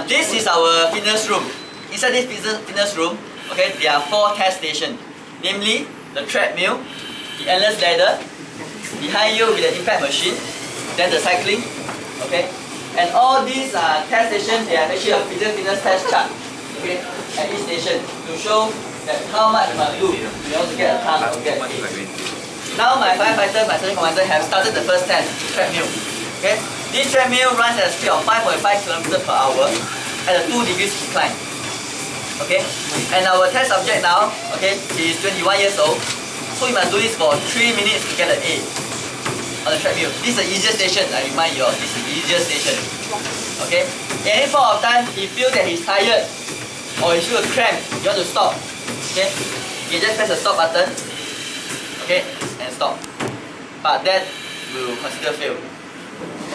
This is our fitness room. Inside this fitness room, okay, there are 4 test stations, namely the treadmill, the endless ladder, behind you with the impact machine, then the cycling, okay, and all these test stations, they have actually a physical fitness test chart, okay, at each station to show that how much you must do in order to get a task or get a Now my firefighter, my sergeant commander have started the first test, treadmill. Okay? This treadmill runs at a speed of 5.5 km per hour at a 2 degrees incline. Okay? And our test subject now, okay, he is 21 years old. So you must do this for 3 minutes to get an A on the treadmill. This is the easiest station, I remind you all, this is the easiest station. Okay? At any point of time, he feels that he's tired or he feels a cramp, you want to stop. Okay? You just press the stop button. Okay? And stop. But that will consider fail.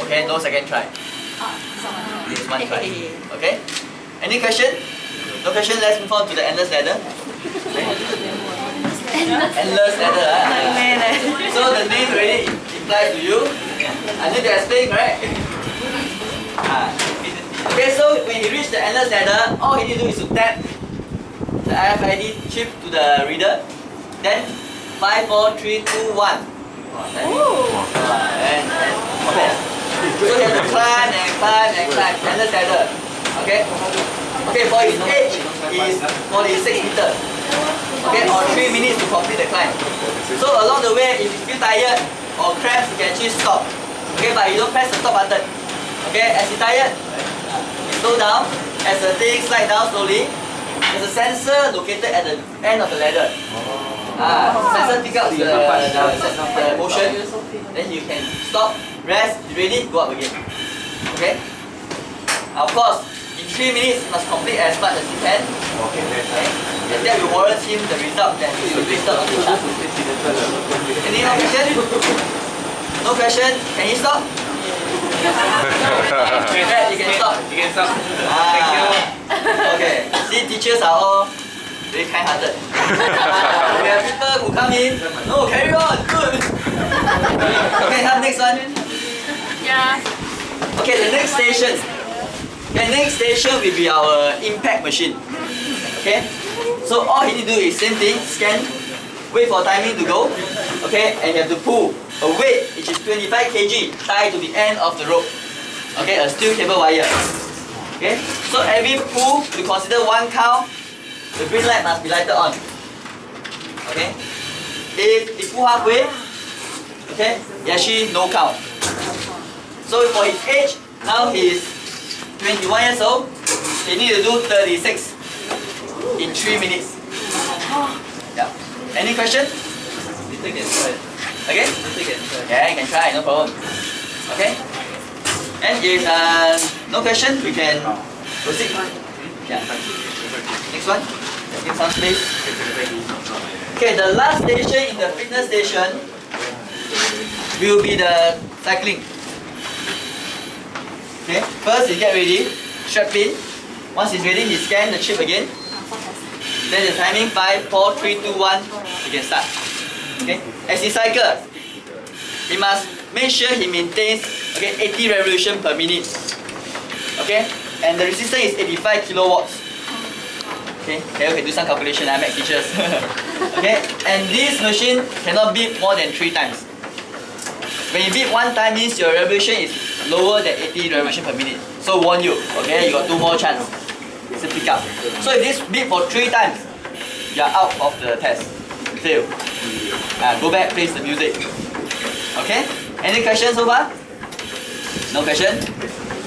Okay? No second try. This is 1 try. Okay? Any question? No question? Let's move on to the endless ladder. Endless ladder. So the name already implies to you. I need to explain, right? Okay, so when he reaches the endless ladder, all he needs to do is to tap the RFID chip to the reader. Then 5, 4, 3, 2, 1. And okay. So he has to climb and climb and climb. Endless ladder. Okay? Okay, for his age is 46 meters. Okay, or 3 minutes to complete the climb. So along the way, if you feel tired or cramps, you can actually stop. Okay, but you don't press the stop button. Okay, as you're tired, you slow down. As the thing slides down slowly, there's a sensor located at the end of the ladder. Sensor pick up the motion, then you can stop, rest, ready, go up again. Okay? Of course, in 3 minutes, you must complete as much as you can. Okay? And that will warrant him the result that he will listed on the chart. Any more question? No question? Can he stop? You can stop. You can stop. Thank you. Okay. See, teachers are all very kind-hearted. We have people who come in. No, carry on. Good. Okay, have next one. Yeah. Okay, the next station. The next station will be our impact machine. Okay. So all you need to do is same thing. Scan. Wait for timing to go. Okay, and you have to pull a weight which is 25 kg tied to the end of the rope. Okay, a steel cable wire. Okay, so every pull you consider 1 count. The green light must be lighted on. Okay, if you pull halfway, okay, actually no count. So for his age, now he is 21 years old. He need to do 36 in 3 minutes. Yeah. Any question? Okay? Yeah, you can try, no problem. Okay? And if no question, we can proceed. Yeah. Next one. Give some space. Okay, the last station in the fitness station will be the cycling. Okay, first you get ready, strap in. Once he's ready, he scan the chip again. Then the timing 5, 4, 3, 2, 1, you can start. Okay, as he cycle, he must make sure he maintains 80 revolution per minute. Okay, and the resistance is 85 kilowatts. Okay, you can do some calculation, I make teachers. Okay, and this machine cannot beep more than 3 times. When you beep 1 time means your revolution is lower than 80 revolution per minute. So warn you, okay, you got 2 more chance. It's a pickup. So if this beep for 3 times, you are out of the test. Fail. Go back, face the music. Okay? Any questions so far? No question?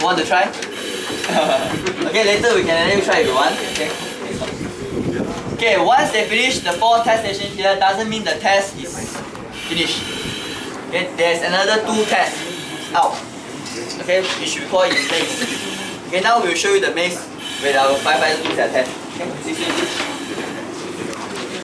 Want to try? Okay, later we can let you try if you want. Okay. Okay, once they finish the 4 test stations here, doesn't mean the test is finished. Okay, there's another 2 tests out. Okay, which we call it maze. Okay, now we'll show you the maze where our firefighters do their test. Okay, see.